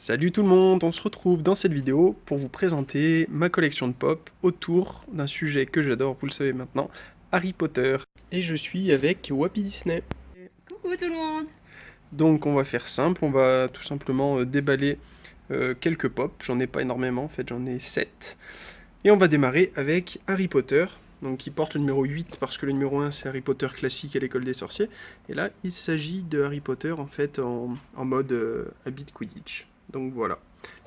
Salut tout le monde, on se retrouve dans cette vidéo pour vous présenter ma collection de pop autour d'un sujet que j'adore, vous le savez maintenant, Harry Potter. Et je suis avec Wappy Disney. Coucou tout le monde! Donc on va faire simple, on va tout simplement déballer quelques pop, j'en ai pas énormément, en fait j'en ai 7. Et on va démarrer avec Harry Potter, donc qui porte le numéro 8 parce que le numéro 1 c'est Harry Potter classique à l'école des sorciers. Et là il s'agit de Harry Potter en fait en mode habit de Quidditch. Donc voilà.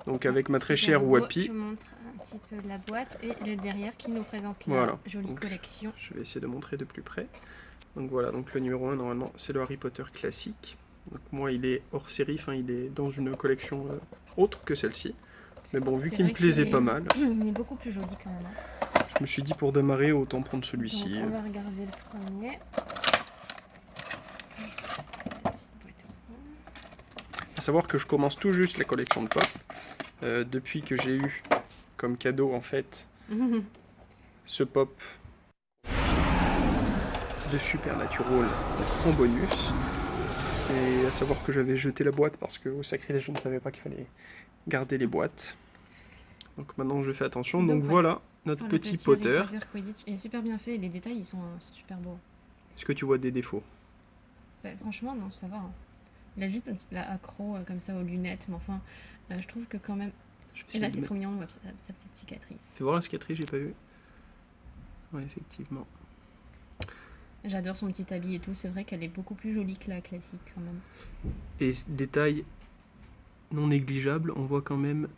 Donc avec ma très chère Wappy. Je montre un petit peu la boîte et les derrière qui nous présentent Voilà. la jolie Donc, collection. je vais essayer de montrer de plus près. Donc voilà, donc le numéro 1 normalement c'est le Harry Potter classique. Donc moi il est hors série, enfin il est dans une collection autre que celle-ci. Mais bon, vu qu'il me plaisait pas mal. Il est beaucoup plus joli quand même. Je me suis dit pour démarrer autant prendre celui-ci. On va regarder le premier. À savoir que je commence tout juste la collection de pop. Depuis que j'ai eu comme cadeau en fait ce pop de Supernatural en bonus. Et à savoir que j'avais jeté la boîte parce qu'au sacrilège je ne savais pas qu'il fallait garder les boîtes. Donc maintenant je fais attention. Donc voilà notre petit Potter. Il est super bien fait et les détails ils sont super beaux. Est-ce que tu vois des défauts? Franchement non, ça va. Il a juste une petite accro comme ça aux lunettes, mais enfin je trouve que quand même... Et là c'est trop mignon, sa petite cicatrice. Fais voir la cicatrice, j'ai pas vu. Ouais, effectivement. J'adore son petit habit et tout, c'est vrai qu'elle est beaucoup plus jolie que la classique quand même. Et détail non négligeable, on voit quand même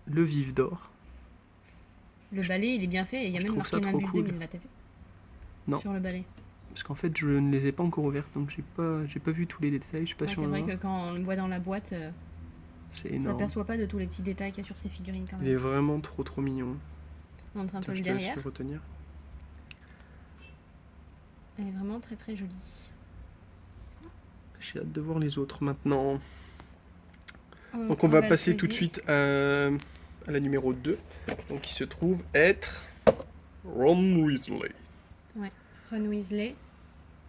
le vif d'or. Le balai il est bien fait et il y a même marqué Nimbus 2000 là, t'as vu? Non. Sur le balai. Parce qu'en fait je ne les ai pas encore ouvertes, donc j'ai pas vu tous les détails, je sais pas si on c'est vrai que quand on le voit dans la boîte, c'est on s'aperçoit pas de tous les petits détails qu'il y a sur ces figurines quand même. Il est vraiment trop mignon. On montre un peu le derrière. Le retenir. Elle est vraiment très jolie. J'ai hâte de voir les autres maintenant. Donc on va passer tout de suite à la numéro 2. Donc qui se trouve être Ron Weasley. Ouais, Ron Weasley.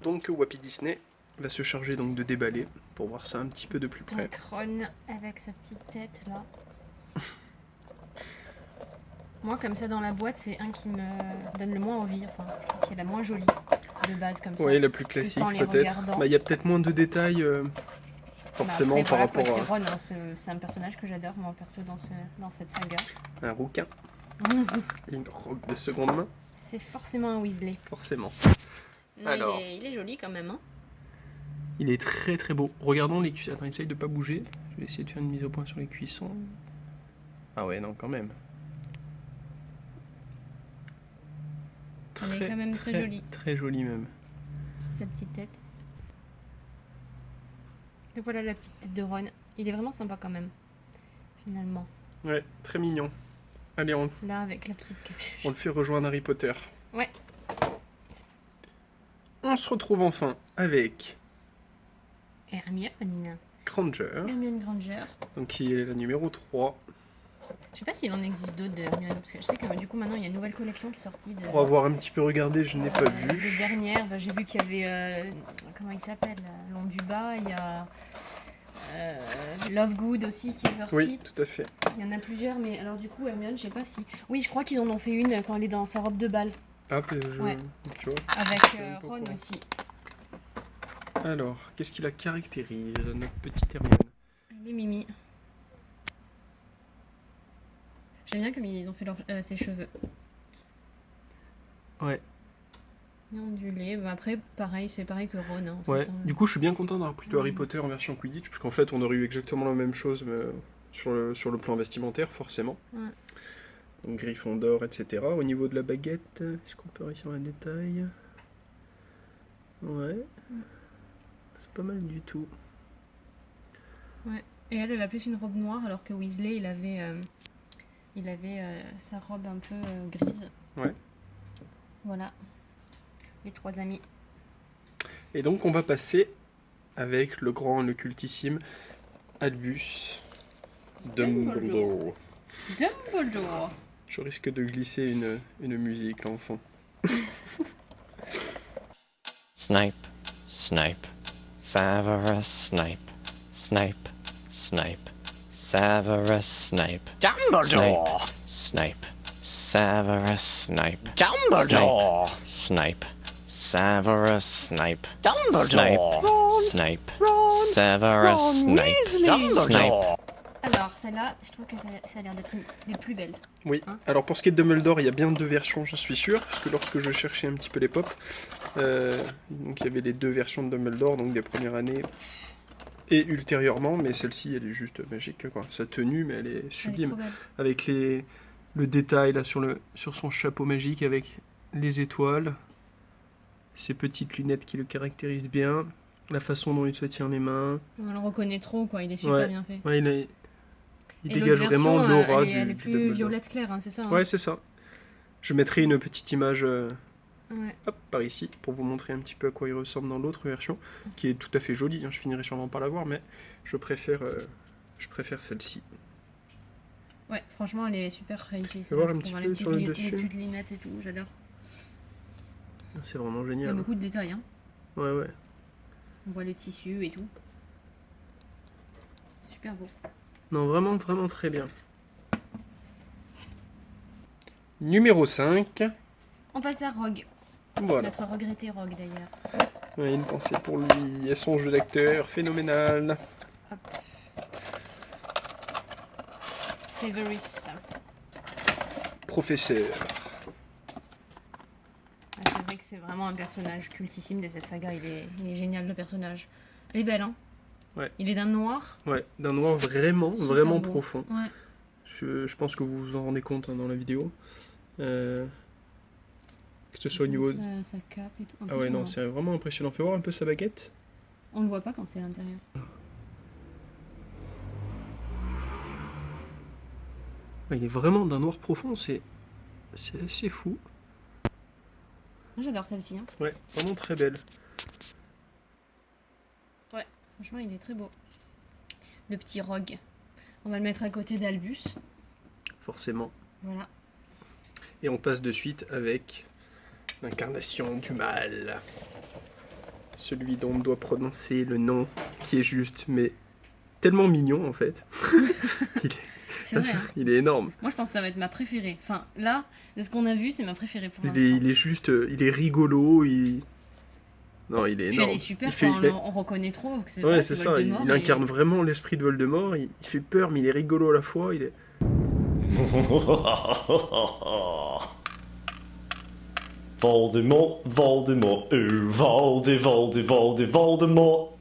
Donc Wappy Disney va se charger donc de déballer pour voir ça un petit peu de plus près. Donc Ron avec sa petite tête là. Moi comme ça dans la boîte c'est un qui me donne le moins envie, enfin je trouve qu'il est la moins jolie de base comme ça. Oui, la plus classique peut-être. Bah, il y a peut-être moins de détails forcément après, par rapport à... Ron, hein, c'est un personnage que j'adore moi perso dans cette saga. Un rouquin. Une robe de seconde main. C'est forcément un Weasley. Forcément. Non, alors, il est joli quand même. Hein. Il est très beau. Regardons les cuissons. Attends, essaye de pas bouger. Je vais essayer de faire une mise au point sur les cuissons. Ah ouais, non, quand même. Elle est quand même très jolie. Très jolie même. Sa petite tête. Et voilà la petite tête de Ron. Il est vraiment sympa quand même. Finalement. Ouais, très mignon. Allez, là avec la petite capuche. On le fait rejoindre Harry Potter. Ouais. On se retrouve enfin avec Hermione Granger. Hermione Granger. Donc qui est la numéro 3. Je sais pas s'il en existe d'autres de Hermione, parce que je sais que du coup maintenant il y a une nouvelle collection qui est sortie. Pour avoir un petit peu regardé, je n'ai pas vu. Les dernières, j'ai vu qu'il y avait, comment il s'appelle, Long du Bas, il y a Lovegood aussi qui est sorti. Oui, tout à fait. Il y en a plusieurs, mais alors du coup Hermione, je sais pas si... Oui, je crois qu'ils en ont fait une quand elle est dans sa robe de bal. Ah, tu vois. Avec Ron aussi. Alors, qu'est-ce qui la caractérise, notre petite Hermione? Elle est mimi. J'aime bien comme ils ont fait ses cheveux. Ouais. Et ondulé. Bah après, pareil, c'est pareil que Ron. Hein, ouais. Fait, Du coup, je suis bien content d'avoir pris le Harry Potter en version Quidditch, parce qu'en fait, on aurait eu exactement la même chose mais, sur le plan vestimentaire, forcément. Ouais. Donc, Gryffondor, etc. Au niveau de la baguette, est-ce qu'on peut réussir un détail? Ouais. C'est pas mal du tout. Ouais. Et elle a plus une robe noire, alors que Weasley, il avait sa robe un peu grise. Ouais. Voilà. Les trois amis. Et donc on va passer avec le grand, le cultissime Albus Dumbledore. Dumbledore. Je risque de glisser une musique là en fond. Snape, Snape, Severus Snape, Snape, Snape, Severus Snape. Dumbledore! Snape. Severus Snape. Dumbledore! Snape. Severus Snape. Dumbledore! Snape. Ron! Severus Ron Snape. Weasley! Snape. Dumbledore! Alors, celle-là, je trouve que ça a l'air d'être une des plus belles. Oui, Hein? alors pour ce qui est de Dumbledore, il y a bien deux versions, j'en suis sûr, parce que lorsque je cherchais un petit peu les pop, donc il y avait les deux versions de Dumbledore, donc des premières années et ultérieurement, mais celle-ci, elle est juste magique, quoi. Sa tenue, mais elle est Elle est sublime, trop belle. avec le détail là sur son chapeau magique, avec les étoiles, ses petites lunettes qui le caractérisent bien, la façon dont il se tient les mains. On le reconnaît trop, quoi. Il est super Ouais. bien fait. Ouais, il Et dégage l'autre vraiment version, l'aura elle est du plus Dumbledore. violette claire, hein, c'est ça hein? Ouais, c'est ça. Je mettrai une petite image Ouais. hop, par ici pour vous montrer un petit peu à quoi il ressemble dans l'autre version, qui est tout à fait jolie. Hein. Je finirai sûrement par la voir, mais je préfère celle-ci. Ouais, franchement, elle est super réussie. Fais voir je un trouve, petit hein, peu sur le les dessus. petites lunettes et tout, j'adore. C'est vraiment Il y a génial. beaucoup de détails, hein. Ouais, ouais. On voit le tissu et tout. Super beau. Non, vraiment, vraiment très bien. Numéro 5. On passe à Rogue. Voilà. Notre regretté Rogue d'ailleurs. Ouais, une pensée pour lui et son jeu d'acteur phénoménal. Severus. Professeur. C'est vrai que c'est vraiment un personnage cultissime de cette saga. Il est génial, le personnage. Elle est belle, hein. Ouais. Il est d'un noir. Ouais, d'un noir vraiment, Super vraiment beau. profond. Ouais. Je pense que vous vous en rendez compte hein, dans la vidéo. Que ce soit au niveau... Sa cape et tout. Ah ouais, non, Impressionnant. c'est vraiment impressionnant. Fais voir un peu sa baguette. On le voit pas quand c'est à l'intérieur. Ouais, il est vraiment d'un noir profond, c'est assez fou. Moi j'adore celle-ci. Hein. Ouais, vraiment très belle. Franchement, il est très beau. Le petit Rogue. On va le mettre à côté d'Albus. Forcément. Voilà. Et on passe de suite avec l'incarnation du mal. Celui dont on doit prononcer le nom qui est juste, mais tellement mignon en fait. C'est vrai. Hein. Il est énorme. Moi je pense que ça va être ma préférée. Enfin là, de ce qu'on a vu, c'est ma préférée pour l'instant. Il est juste, il est rigolo. Non, il est Puis énorme. elle est super, Il fait- enfin, on reconnaît trop que c'est Ouais, vrai, c'est ça. Voldemort, Il incarne vraiment l'esprit de Voldemort. Il fait peur, mais il est rigolo à la fois. Il est... Voldemort, Voldemort, Voldemort.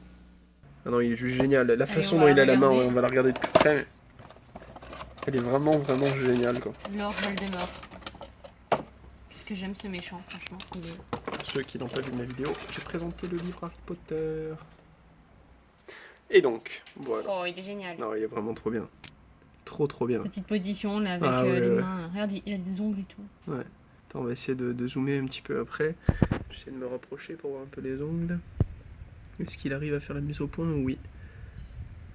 Ah non, il est juste génial. La façon on dont va il a la main, regarder. on va la regarder de plus près. Mais... Elle est vraiment, vraiment géniale, quoi. Lord Voldemort. Qu'est-ce que j'aime ce méchant, franchement. Il est... Pour ceux qui n'ont pas vu ma vidéo, j'ai présenté le livre Harry Potter. Et donc, voilà. Oh, il est génial. Non, il est vraiment trop bien. Trop, trop bien. Petite position là avec Ah, ouais, les ouais. mains. Regarde, il a des ongles et tout. Ouais. Attends, on va essayer de zoomer un petit peu après. J'essaie de me rapprocher pour voir un peu les ongles. Est-ce qu'il arrive à faire la mise au point? Oui.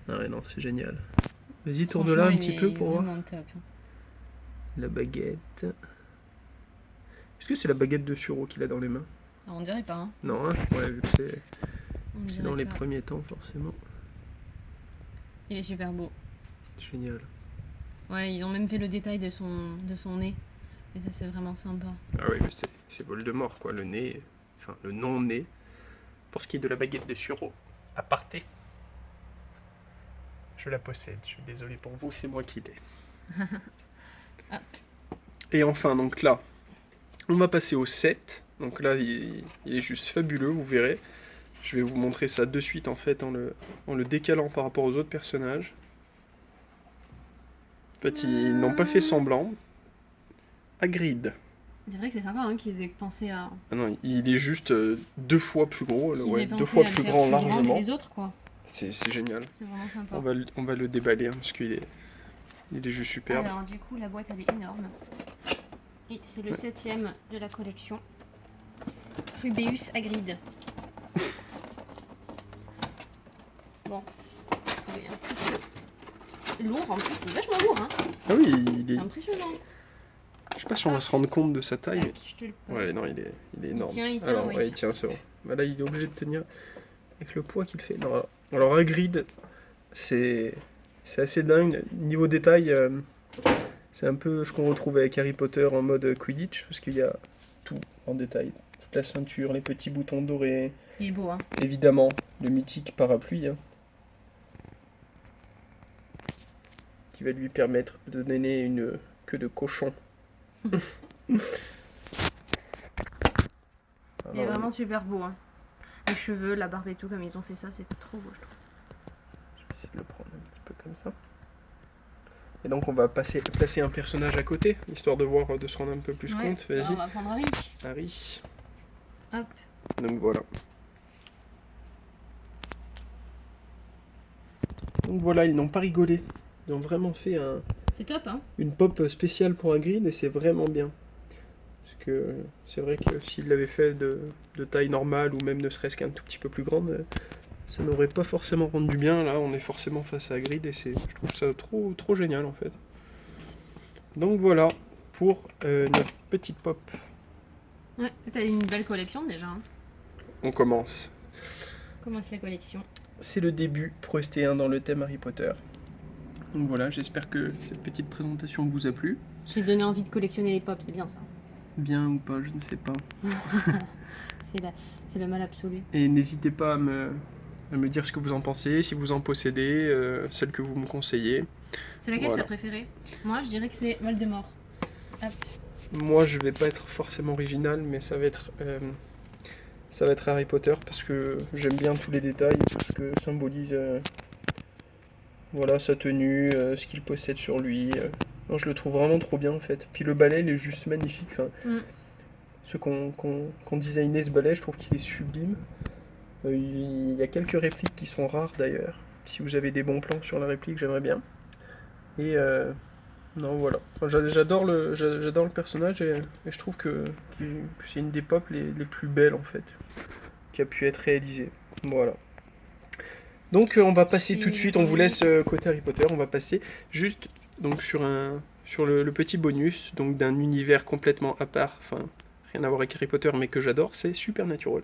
Ah ouais, non, c'est génial. Vas-y, tourne là un Franchement, petit il peu est pour voir. vraiment top. La baguette. Est-ce que c'est la baguette de Suro qu'il a dans les mains? Ah, on dirait pas, hein. Non, hein? Ouais, vu que On c'est dirait dans les pas. premiers temps, forcément. Il est super beau. Génial. Ouais, ils ont même fait le détail de son nez. Et ça, c'est vraiment sympa. Ah oui, mais c'est Voldemort, quoi. Le nez, enfin, le non-nez. Pour ce qui est de la baguette de Suro, aparté. Je la possède, je suis désolé pour vous, c'est moi qui l'ai. Ah. Et enfin, donc là, on va passer au 7. Donc là, il est juste fabuleux, vous verrez. Je vais vous montrer ça de suite, en fait, en le décalant par rapport aux autres personnages. En fait, ils n'ont pas fait semblant. Hagrid. C'est vrai que c'est sympa hein, qu'ils aient pensé à. Ah non, il est juste 2 fois plus gros, qu'ils ouais, aient 2 pensé fois à le plus faire grand plus que largement. les autres, quoi. C'est génial. C'est vraiment sympa. On va le déballer hein, parce qu'il est juste superbe. Alors, du coup, la boîte, elle est énorme. Et c'est le 7ème de la collection. Rubeus Hagrid. Bon. Il est un petit peu lourd, en plus, c'est vachement lourd, hein. Ah oui, C'est impressionnant. je sais pas si on va se rendre compte de sa taille. Tac, je te le Mais... pose. Ouais, non, il est énorme. Il tient, Alors, ouais, ouais, il il tient, c'est bon. Bah là, il est obligé de tenir avec le poids qu'il fait. Non, alors Hagrid, c'est C'est assez dingue. Niveau détail, c'est un peu ce qu'on retrouve avec Harry Potter en mode Quidditch, parce qu'il y a tout en détail. Toute la ceinture, les petits boutons dorés, Il est beau, hein. évidemment, le mythique parapluie, hein, qui va lui permettre de donner une queue de cochon. Il est Alors, vraiment super beau, hein. Les cheveux, la barbe et tout, comme ils ont fait ça, c'est trop beau, je trouve. je vais essayer de le prendre un petit peu comme ça. Et donc on va placer un personnage à côté, histoire de voir, de se rendre un peu plus Ouais. compte. Alors, Vas-y, on va prendre Harry. Harry. Hop. Donc voilà. Donc voilà, ils n'ont pas rigolé. Ils ont vraiment fait C'est top, hein. une pop spéciale pour Hagrid et c'est vraiment bien. Parce que c'est vrai que s'ils l'avaient fait de taille normale ou même ne serait-ce qu'un tout petit peu plus grande, ça n'aurait pas forcément rendu bien. Là, on est forcément face à Hagrid et je trouve ça trop génial en fait. Donc voilà pour notre petite pop. Ouais, t'as une belle collection déjà, hein. On commence. Commence la collection. C'est le début pour rester dans le thème Harry Potter. Donc voilà, j'espère que cette petite présentation vous a plu. J'ai donné envie de collectionner les pops, c'est bien ça. Bien ou pas, je ne sais pas. C'est le mal absolu. Et n'hésitez pas à me dire ce que vous en pensez, si vous en possédez, celle que vous me conseillez. C'est laquelle Voilà. t'as préférée? Moi, je dirais que c'est Voldemort. Hop. Moi, je vais pas être forcément original, mais ça va être Harry Potter parce que j'aime bien tous les détails, tout ce que symbolise voilà, sa tenue, ce qu'il possède sur lui. Non, je le trouve vraiment trop bien en fait. Puis le balai, il est juste magnifique. Enfin, ceux qu'on designé ce balai, je trouve qu'il est sublime. Il y a quelques répliques qui sont rares d'ailleurs. Si vous avez des bons plans sur la réplique, j'aimerais bien. Et non, voilà. Enfin, j'adore le personnage et je trouve que c'est une des pop les plus belles en fait qui a pu être réalisée. Voilà. Donc on va passer tout de suite, on vous laisse côté Harry Potter, on va passer juste donc sur le petit bonus donc d'un univers complètement à part, enfin rien à voir avec Harry Potter mais que j'adore, c'est Supernatural.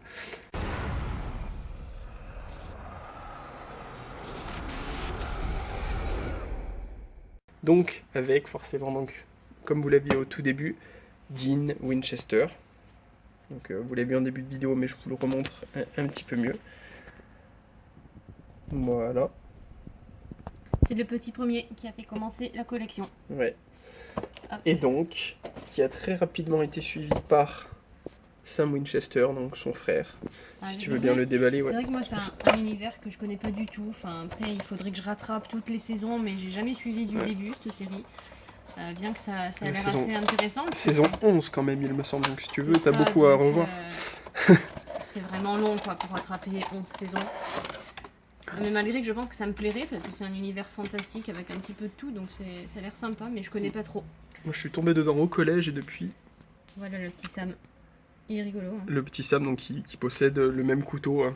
Donc avec forcément donc comme vous l'aviez au tout début, Dean Winchester. Donc vous l'avez vu en début de vidéo mais je vous le remontre un petit peu mieux. Voilà. C'est le petit premier qui a fait commencer la collection. Ouais. Hop. Et donc, qui a très rapidement été suivi par Sam Winchester, donc son frère. Si tu veux bien le déballer, C'est ouais. vrai que moi, c'est un univers que je connais pas du tout. Enfin, après, il faudrait que je rattrape toutes les saisons, mais j'ai jamais suivi du début cette série. Bien que ça a La l'air saison- assez intéressant. Saison 11 quand même, il me semble. Donc si tu veux, C'est t'as ça, beaucoup à donc, revoir. C'est vraiment long quoi pour rattraper 11 saisons. Mais malgré que je pense que ça me plairait parce que c'est un univers fantastique avec un petit peu de tout, donc ça a l'air sympa, mais je connais pas trop. Moi, je suis tombé dedans au collège et depuis, Voilà le petit Sam. Il est rigolo. Hein. le petit Sam donc, qui possède le même couteau. Hein.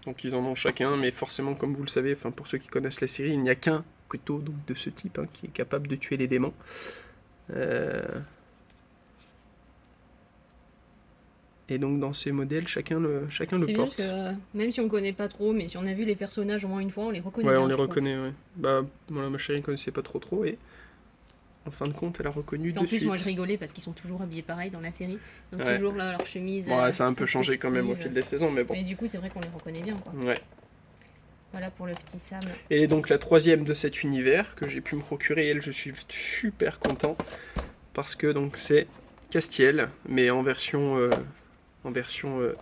Donc ils en ont chacun, mais forcément, comme vous le savez, enfin pour ceux qui connaissent la série, il n'y a qu'un couteau donc, de ce type hein, qui est capable de tuer les démons. Et donc dans ces modèles, chacun le C'est bien parce porte. que même si on connaît pas trop, mais si on a vu les personnages au moins une fois, on les reconnaît Ouais, bien. on les je trouve. reconnaît, ouais. Bah, voilà, ma chérie ne connaissait pas trop, et en fin de compte, elle a reconnu Parce qu'en de plus, suite. moi je rigolais parce qu'ils sont toujours habillés pareil dans la série. Donc Ouais. toujours là, leur chemise. Bon, ouais, ça a un peu changé quand même au respective. fil des saisons, mais bon. Mais du coup, c'est vrai qu'on les reconnaît bien quoi. Ouais. Voilà pour le petit Sam. Et donc la troisième de cet univers que j'ai pu me procurer, elle, je suis super content parce que donc c'est Castiel, mais en version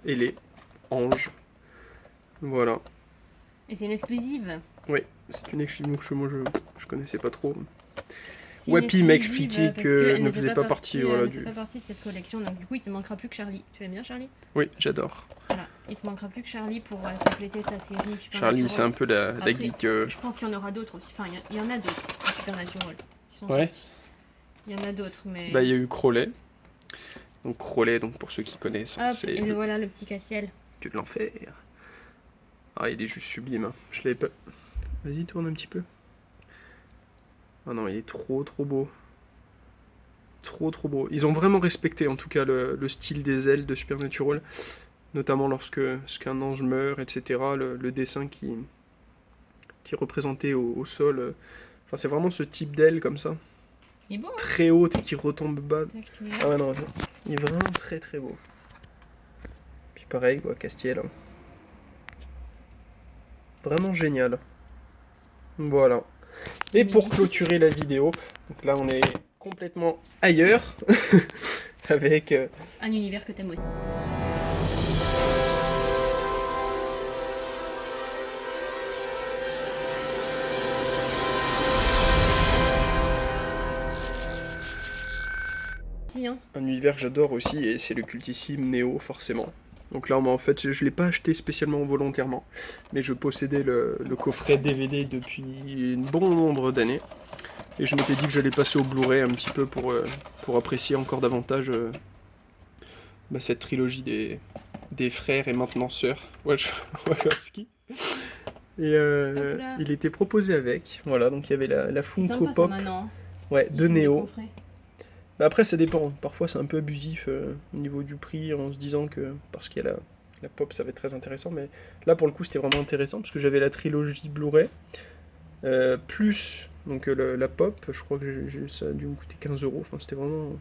ailée, ange. Voilà. Et c'est une exclusive. Oui, c'est une exclusive que moi je connaissais pas trop. C'est une Wappy m'a exclusive expliqué parce qu'elle qu'elle ne faisait pas partie, voilà, elle ne fait pas partie de cette collection, donc du coup il te manquera plus que Charlie. Tu aimes bien Charlie? Oui, j'adore. Voilà, il te manquera plus que Charlie pour compléter ta série Supernatural. Charlie, c'est un peu la Après, geek. Je pense qu'il y en aura d'autres aussi. Enfin, il y en a d'autres en Supernatural qui sont Ouais. sortis. Il y en a d'autres, mais. Bah, il y a eu Crowley. Donc Crowley, donc pour ceux qui connaissent, Hop, c'est et le voilà le petit Castiel. Dieu de l'enfer. Ah, il est juste sublime. Hein. Je l'avais pas. Vas-y, tourne un petit peu. Ah non, il est trop beau. Trop beau. Ils ont vraiment respecté en tout cas le style des ailes de Supernatural, notamment lorsqu'un ange meurt, etc. Le dessin qui qui est représenté au sol. Enfin, c'est vraiment ce type d'aile comme ça, Il est beau, hein. très haute et qui retombe bas. Tac, tu mets là. Ah ouais, non, il est vraiment très très beau. Puis pareil, quoi, Castiel. Hein. Vraiment génial. Voilà. Et pour clôturer la vidéo, donc là on est complètement ailleurs, avec... Un univers que t'aimes aussi. Hein. Un univers que j'adore aussi, et c'est le cultissime Néo, forcément. Donc là, moi, en fait, je l'ai pas acheté spécialement volontairement, mais je possédais le coffret DVD depuis un bon nombre d'années. Et je m'étais dit que j'allais passer au Blu-ray un petit peu pour apprécier encore davantage cette trilogie des frères et maintenant sœurs Wachowski. Et il était proposé avec, voilà, donc il y avait la C'est Funko sympa, Pop ça, maintenant. ouais, Ils de font des Néo. coffrets. Bah après ça dépend, parfois c'est un peu abusif au niveau du prix en se disant que parce qu'il y a la pop ça va être très intéressant, mais là pour le coup c'était vraiment intéressant parce que j'avais la trilogie Blu-ray plus donc la pop, je crois que ça a dû me coûter 15 €, enfin c'était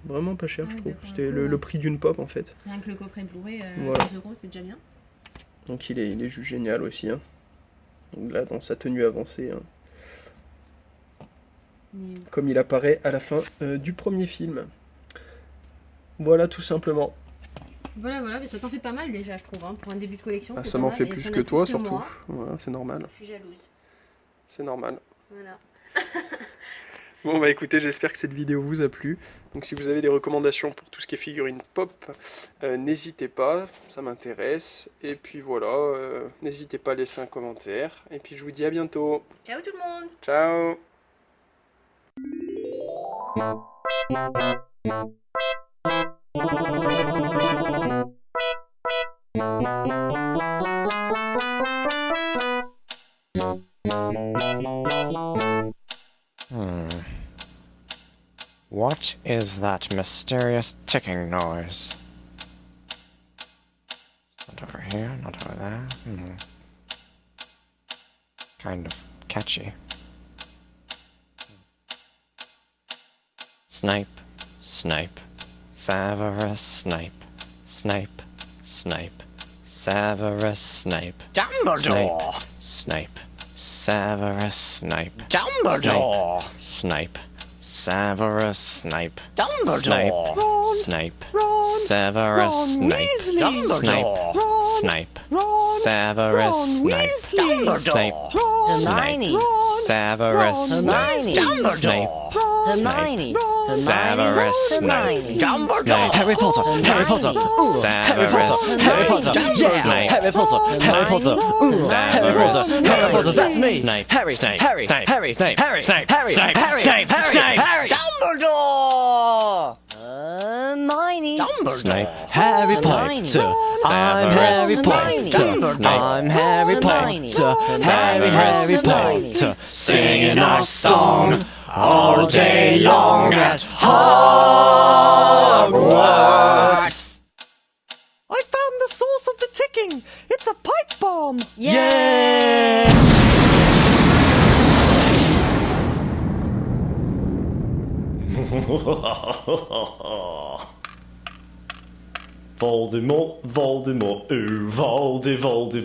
vraiment pas cher Ah je ouais, trouve, bah, pour c'était le coup, le prix d'une pop en fait. Rien que le coffret Blu-ray, Voilà. 15 €, c'est déjà bien. Donc il est juste génial aussi, hein. Donc là dans sa tenue avancée, hein, Mais comme il apparaît à la fin du premier film. Voilà tout simplement. voilà, mais ça t'en fait pas mal déjà, je trouve, hein, pour un début de collection. Ah, c'est ça pas m'en mal, fait et plus t'en que as toi plus surtout. moi. Voilà, c'est normal. Je suis jalouse. C'est normal. Voilà. Bon bah écoutez, j'espère que cette vidéo vous a plu. Donc si vous avez des recommandations pour tout ce qui est figurines pop, n'hésitez pas, ça m'intéresse. Et puis voilà, n'hésitez pas à laisser un commentaire. Et puis je vous dis à bientôt. Ciao tout le monde. Ciao. What is that mysterious ticking noise? Not over here, not over there. Kind of catchy. Snipe, snipe, Severus Snape, snipe, snipe, Severus Snape, Dumbledore! Snape, Severus Snape, Dumbledore! Snape, Severus Snape, Dumbledore! Snape, Severus Snape, Dumbledore! Snape, Severus Snape, Snape, Hermione! Severus Snape, Snape, Hermione! Severus Snape, Dumbledore! Harry Potter, Harry Potter, Severus Harry Potter, yeah! Snape, Harry Potter, Harry Potter, Harry Potter, Harry Potter, that's me! Snape, Harry, Snape, Harry, Snape, Harry, Snape, Harry, Snape, Harry, Snape, Harry, Snape, Harry, Harry, Dumbledore! Hermione! Snape, Harry Potter, I'm Harry Potter, I'm Harry Potter, Harry Potter, singing our song all day long at Hogwarts. I found the source of the ticking. It's a pipe bomb. Yeah! Voldemort, Voldemort, ooh, Voldemort.